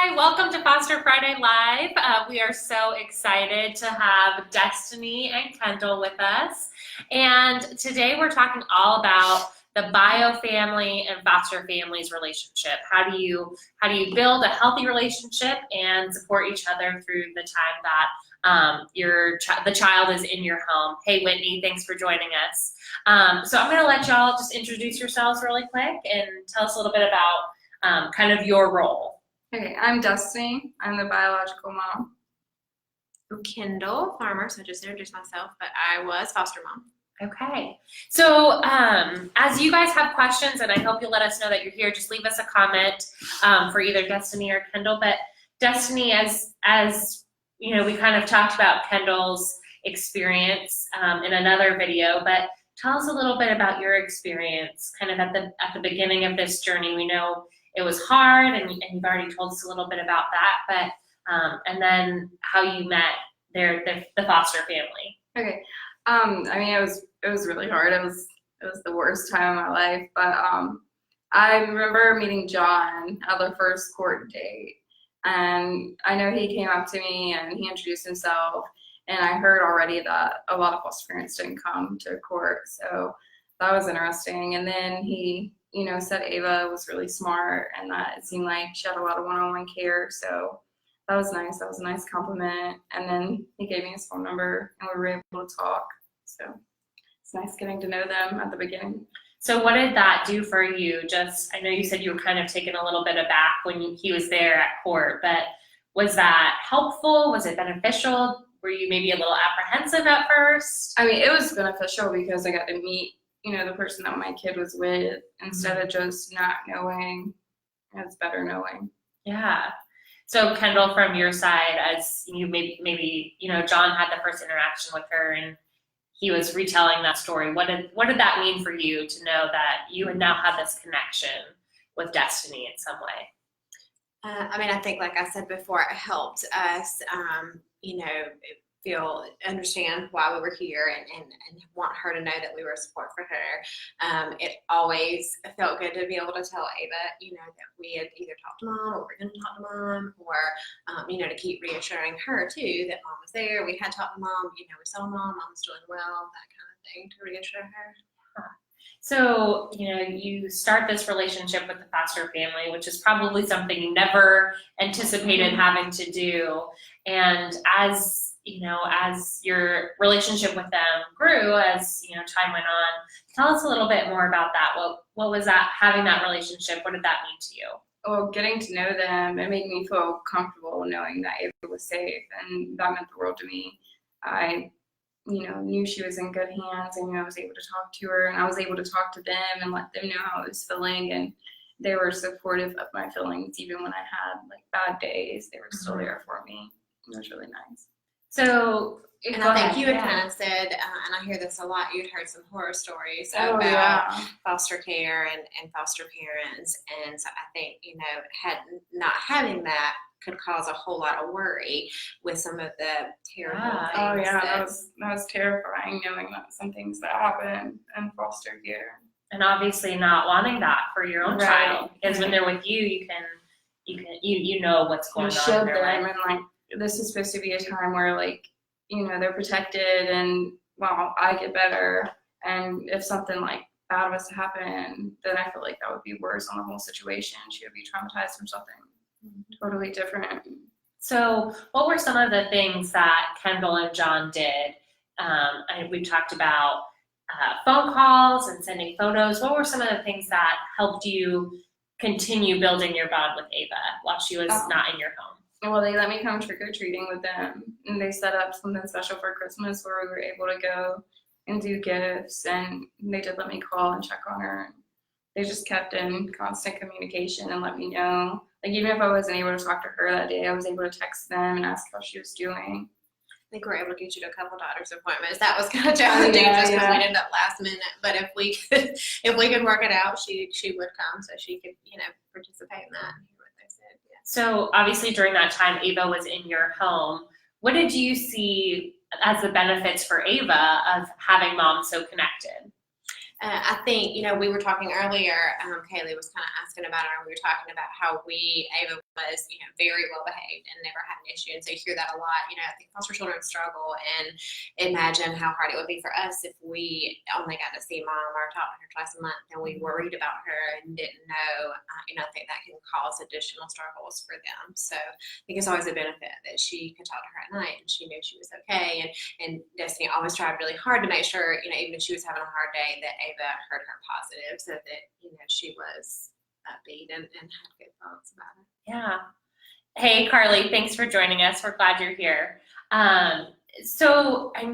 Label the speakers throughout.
Speaker 1: Hi, welcome to Foster Friday Live. We are so excited to have Destiny and Kendal with us. And today we're talking all about the bio family and foster families relationship. How do you build a healthy relationship and support each other through the time that the child is in your home? Hey, Whitney, thanks for joining us. So I'm going to let y'all just introduce yourselves really quick and tell us a little bit about kind of your role.
Speaker 2: Okay, I'm Destiny. I'm the biological mom.
Speaker 3: I'm Kendal, farmer, so I just introduced myself, but I was foster mom.
Speaker 1: Okay, so as you guys have questions, and I hope you'll let us know that you're here, just leave us a comment for either Destiny or Kendal. But Destiny, as you know, we kind of talked about Kendal's experience in another video, but tell us a little bit about your experience kind of at the beginning of this journey. We know it was hard, and you've already told us a little bit about that, but and then how you met the foster family.
Speaker 2: Okay, I mean it was really hard. It was the worst time of my life. But I remember meeting John at the first court date, and I know he came up to me and he introduced himself, and I heard already that a lot of foster parents didn't come to court, so that was interesting. And then he said Ava was really smart and that it seemed like she had a lot of one-on-one care. So that was nice. That was a nice compliment. And then he gave me his phone number and we were able to talk. So it's nice getting to know them at the beginning.
Speaker 1: So what did that do for you? I know you said you were kind of taken a little bit aback when he was there at court, but was that helpful? Was it beneficial? Were you maybe a little apprehensive at first?
Speaker 2: I mean, it was beneficial because I got to meet the person that my kid was with instead of just not knowing. It's better knowing.
Speaker 1: Yeah. So Kendal, from your side, as you maybe John had the first interaction with her and he was retelling that story. What did that mean for you to know that you had now had this connection with Destiny in some way?
Speaker 3: I think, like I said before, it helped us, understand why we were here and want her to know that we were a support for her. It always felt good to be able to tell Ava, that we had either talked to mom or we're going to talk to mom, or, to keep reassuring her too that mom was there. We had talked to mom, we saw mom was doing well, that kind of thing, to reassure her.
Speaker 1: So, you start this relationship with the foster family, which is probably something you never anticipated having to do. And as your relationship with them grew, as time went on, tell us a little bit more about that. What was that, having that relationship? What did that mean to you?
Speaker 2: Well, getting to know them, it made me feel comfortable knowing that Ava was safe, and that meant the world to me. I knew she was in good hands, and I was able to talk to her, and I was able to talk to them and let them know how I was feeling, and they were supportive of my feelings. Even when I had bad days, they were still there for me. It was really nice.
Speaker 1: So,
Speaker 3: and I think you had kind of said, and I hear this a lot, you'd heard some horror stories about foster care and foster parents. And so I think, not having that could cause a whole lot of worry with some of the terrible things.
Speaker 2: Oh yeah, that was terrifying, knowing that some things that happen in foster care.
Speaker 1: And obviously not wanting that for your own child, because when they're with you, you know what's going on.
Speaker 2: You showed them, and this is supposed to be a time where they're protected, and I get better, and if something bad was to happen, then I feel like that would be worse on the whole situation. She would be traumatized from something totally different.
Speaker 1: So what were some of the things that Kendal and John did? We talked about phone calls and sending photos. What were some of the things that helped you continue building your bond with Ava while she was not in your home?
Speaker 2: Well, they let me come trick-or-treating with them, and they set up something special for Christmas where we were able to go and do gifts, and they did let me call and check on her. They just kept in constant communication and let me know. Even if I wasn't able to talk to her that day, I was able to text them and ask how she was doing.
Speaker 3: I think we were able to get you to a couple doctor's appointments. That was kind of challenging just because we ended up last minute. But if we could work it out, she would come so she could participate in that.
Speaker 1: So obviously during that time, Ava was in your home. What did you see as the benefits for Ava of having mom so connected?
Speaker 3: I think, we were talking earlier, Kaylee was kind of asking about it, and we were talking about how Ava was, very well behaved and never had an issue. And so you hear that a lot. I think foster children struggle, and imagine how hard it would be for us if we only got to see mom or talk to her twice a month and we worried about her and didn't know. I think that can cause additional struggles for them. So I think it's always a benefit that she could talk to her at night and she knew she was okay. And Destiny always tried really hard to make sure, even if she was having a hard day, that Ava heard her positive, so that she was upbeat and had good thoughts about it.
Speaker 1: Yeah. Hey, Carly, thanks for joining us. We're glad you're here. And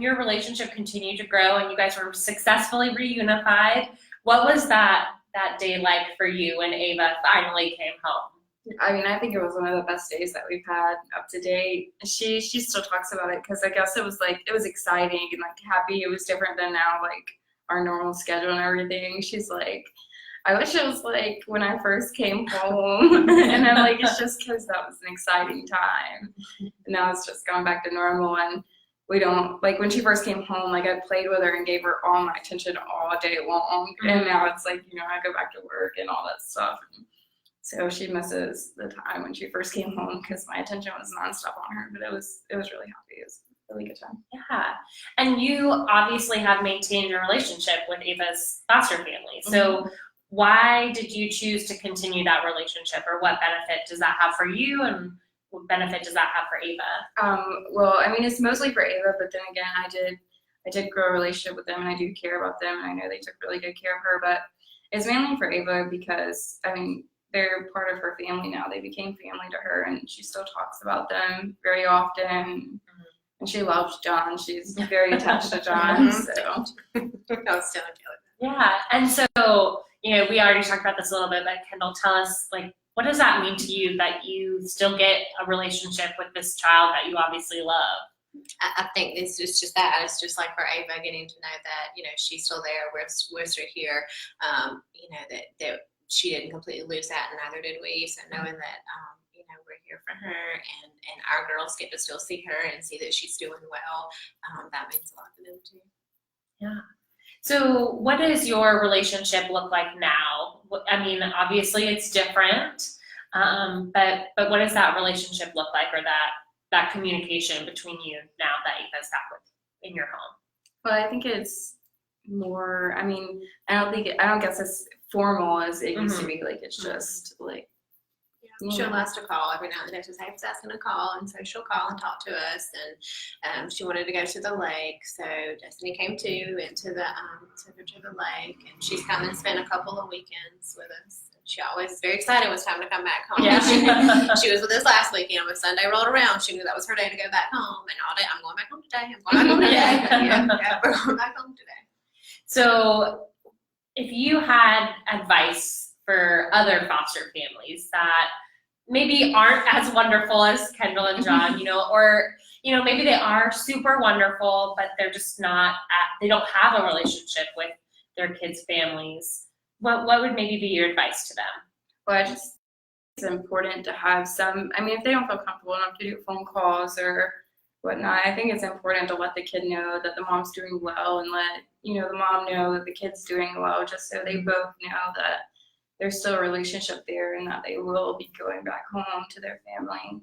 Speaker 1: your relationship continued to grow, and you guys were successfully reunified. What was that day like for you when Ava finally came home?
Speaker 2: I think it was one of the best days that we've had up to date. She still talks about it because I guess it was exciting and happy. It was different than now, our normal schedule and everything. She's like, I wish it was when I first came home. And I'm it's just because that was an exciting time. And now it's just going back to normal. And we don't, when she first came home, I played with her and gave her all my attention all day long. And now it's I go back to work and all that stuff. And so she misses the time when she first came home because my attention was nonstop on her. But it was really happy. It was a really good time.
Speaker 1: Yeah. And you obviously have maintained your relationship with Ava's foster family. So why did you choose to continue that relationship, or what benefit does that have for you, and what benefit does that have for Ava?
Speaker 2: It's mostly for Ava, but then again, I did grow a relationship with them, and I do care about them, and I know they took really good care of her, but it's mainly for Ava because, they're part of her family now. They became family to her, and she still talks about them very often. And she loves John. She's very attached to John. So
Speaker 1: Yeah. And so, we already talked about this a little bit, but Kendal, tell us, what does that mean to you that you still get a relationship with this child that you obviously love?
Speaker 3: I think it's just that. It's just like for Ava, getting to know that, she's still there. We're still here. That she didn't completely lose that, and neither did we. So knowing that, we're here for her, and our girls get to still see her and see that she's doing well, that means a lot to them too.
Speaker 1: Yeah. So what does your relationship look like now? Obviously it's different, but what does that relationship look like, or that communication between you now that Ava's back in your home?
Speaker 2: Well, I think it's more, I don't guess it's formal as it used to be. It's just
Speaker 3: she'll ask to call every now and then. She's asking to call, and so she'll call and talk to us. And she wanted to go to the lake, so Destiny came too, went to the took her to the lake, and she's come and spent a couple of weekends with us. She always is very excited when it's time to come back home.
Speaker 1: Yeah.
Speaker 3: She was with us last weekend. When Sunday rolled around, she knew that was her day to go back home, and all day, I'm going back home today. I'm going back home today. Yeah, we're going back home today.
Speaker 1: So if you had advice for other foster families that maybe aren't as wonderful as Kendal and John, or maybe they are super wonderful, but they're just they don't have a relationship with their kids' families, what would maybe be your advice to them?
Speaker 2: Well, it's important to have some, if they don't feel comfortable enough to do phone calls or whatnot, I think it's important to let the kid know that the mom's doing well, and let the mom know that the kid's doing well, just so they both know that there's still a relationship there and that they will be going back home to their family.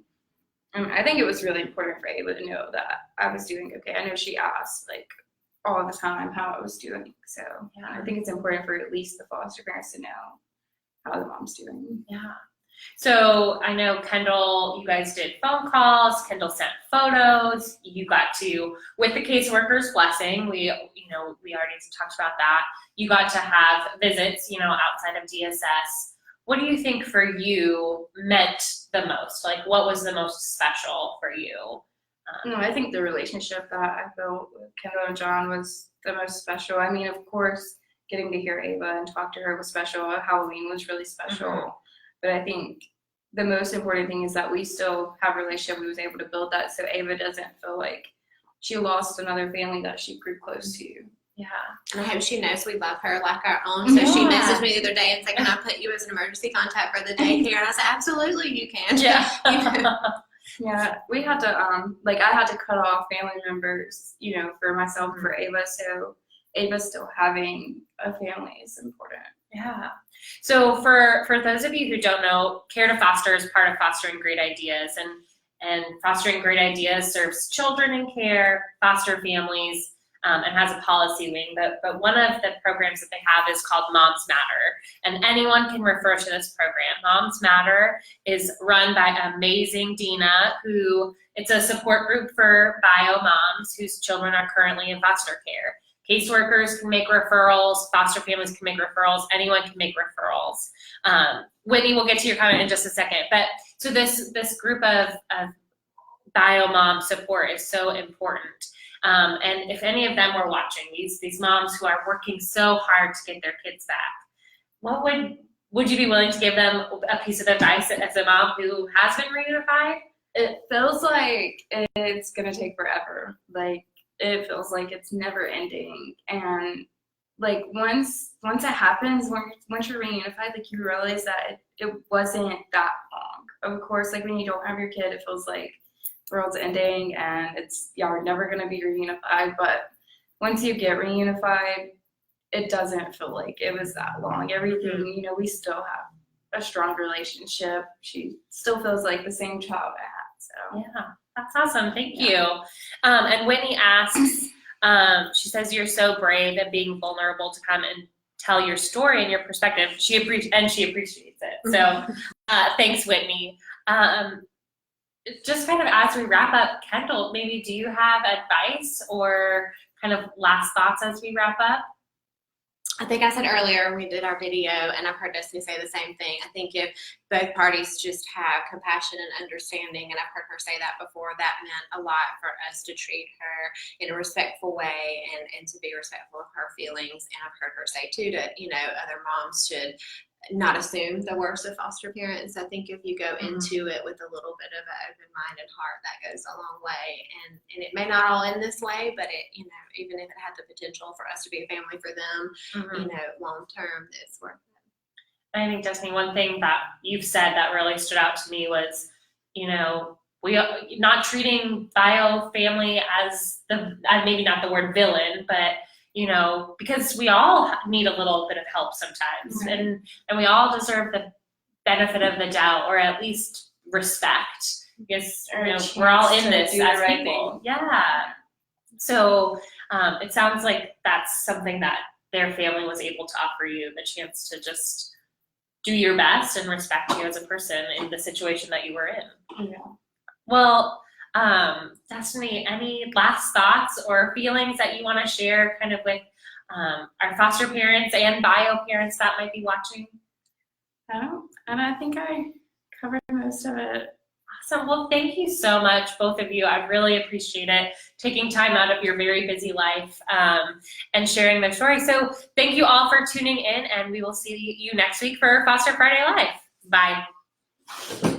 Speaker 2: And I think it was really important for Ava to know that I was doing okay. I know she asked all the time how I was doing. So I think it's important for at least the foster parents to know how the mom's doing.
Speaker 1: Yeah. So I know Kendal, you guys did phone calls, Kendal sent photos, you got to, with the caseworker's blessing, we already talked about that, you got to have visits, outside of DSS. What do you think for you meant the most? What was the most special for you?
Speaker 2: I think the relationship that I built with Kendal and John was the most special. Of course, getting to hear Ava and talk to her was special. Halloween was really special. Mm-hmm. But I think the most important thing is that we still have a relationship. We was able to build that so Ava doesn't feel like she lost another family that she grew close to.
Speaker 1: Yeah.
Speaker 3: And I hope she knows we love her like our own. So she messaged me the other day and said, can I put you as an emergency contact for the daycare? And I said, absolutely you can.
Speaker 1: Yeah.
Speaker 2: Yeah, we had to, I had to cut off family members, for myself and for Ava. So Ava still having a family is important.
Speaker 1: Yeah. So for those of you who don't know, Care to Foster is part of Fostering Great Ideas, and Fostering Great Ideas serves children in care, foster families, and has a policy wing. But one of the programs that they have is called Moms Matter, and anyone can refer to this program. Moms Matter is run by amazing Dina, who it's a support group for bio moms whose children are currently in foster care. Caseworkers can make referrals, foster families can make referrals, anyone can make referrals. Whitney, we'll get to your comment in just a second. But so this group of bio mom support is so important. And if any of them were watching, these moms who are working so hard to get their kids back, what would you be willing to give them a piece of advice as a mom who has been reunified?
Speaker 2: It feels like it's gonna take forever. Like, it feels like it's never ending, and like once it happens, once you're reunified, like you realize that it wasn't that long. Of course, like when you don't have your kid, it feels like the world's ending and you're never gonna be reunified. But once you get reunified, it doesn't feel like it was that long. Everything, you know, we still have a strong relationship. She still feels like the same child I had. So
Speaker 1: yeah. That's awesome. Thank you. And Whitney asks, she says, you're so brave at being vulnerable to come and tell your story and your perspective. She appreciates it. So thanks, Whitney. Just kind of as we wrap up, Kendal, maybe do you have advice or kind of last thoughts as we wrap up?
Speaker 3: I think I said earlier we did our video, and I've heard Dhestiny say the same thing. I think if both parties just have compassion and understanding, and I've heard her say that before, that meant a lot for us to treat her in a respectful way and to be respectful of her feelings. And I've heard her say too that, you know, other moms should not assume the worst of foster parents. I think if you go into it with a little bit of an open-minded heart, that goes a long way. And it may not all end this way, but it, you know, even if it had the potential for us to be a family for them, you know, long term, it's worth it.
Speaker 1: I think, Dhestiny, one thing that you've said that really stood out to me was, you know, we not treating bio family as maybe not the word villain, but you know, because we all need a little bit of help sometimes, and we all deserve the benefit of the doubt, or at least respect, because you know, we're all in this as people. Yeah. So it sounds like that's something that their family was able to offer you, the chance to just do your best and respect you as a person in the situation that you were in.
Speaker 2: yeah.
Speaker 1: Well, Dhestiny, any last thoughts or feelings that you want to share kind of with our foster parents and bio parents that might be watching?
Speaker 2: I think I covered most of it.
Speaker 1: Awesome. Well, thank you so much, both of you. I really appreciate it, taking time out of your very busy life and sharing their story. So thank you all for tuning in, and we will see you next week for Foster Friday Live. Bye.